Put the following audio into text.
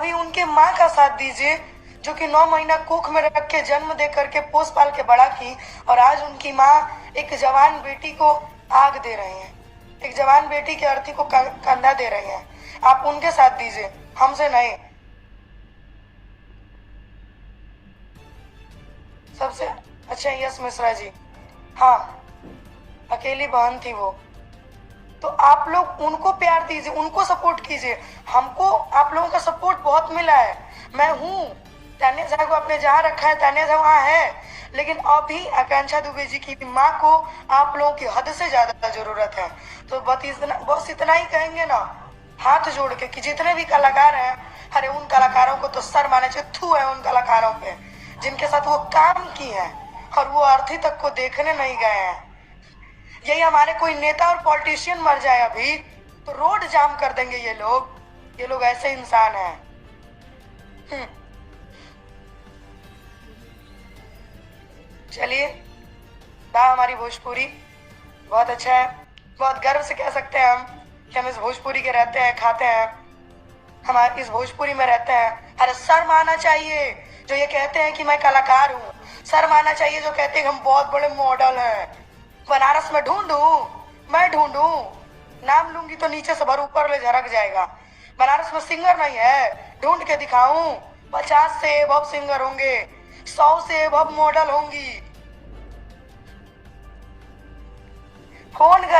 अभी उनके माँ का साथ दीजिए, जो कि 9 महीना कोख में रख के जन्म दे करके पोस पाल के बड़ा की, और आज उनकी माँ एक जवान बेटी को आग दे रहे हैं, एक जवान बेटी की अर्थी को कंधा दे रहे हैं। आप उनके साथ दीजिए, हमसे नहीं। सबसे अच्छा यस मिश्रा जी, हाँ अकेली बहन थी वो। तो आप लोग उनको प्यार दीजिए, उनको सपोर्ट कीजिए। हमको आप लोगों का सपोर्ट बहुत मिला है। मैं हूँ, तान्या झा को आपने जहाँ रखा है, तान्या झा वहाँ है, लेकिन अभी आकांक्षा दुबे जी की माँ को आप लोगों की हद से ज्यादा जरूरत है। तो बस इतना ही कहेंगे ना, हाथ जोड़ के, कि जितने भी कलाकार हैं, अरे उन कलाकारों को तो सर माने चाहिए। थू है उन कलाकारों पे जिनके साथ वो काम की है और वो अर्थी तक को देखने नहीं गए हैं। यही हमारे कोई नेता और पॉलिटिशियन मर जाए अभी तो रोड जाम कर देंगे ये लोग ऐसे इंसान हैं। चलिए, था हमारी भोजपुरी, बहुत अच्छा है। बहुत गर्व से कह सकते हैं हम कि हम इस भोजपुरी के रहते हैं, खाते हैं, हमारे इस भोजपुरी में रहते हैं। अरे सर माना चाहिए जो ये कहते हैं कि मैं कलाकार हूँ, सर माना चाहिए जो कहते हैं हम बहुत बड़े मॉडल हैं। बनारस में मैं ढूंढूं, नाम लूंगी तो नीचे से भर ऊपर ले झरक जाएगा। बनारस में सिंगर नहीं है, ढूंढ के दिखाऊं। 50 से एबव सिंगर होंगे, 100 से एबव मॉडल होंगी। फोन कर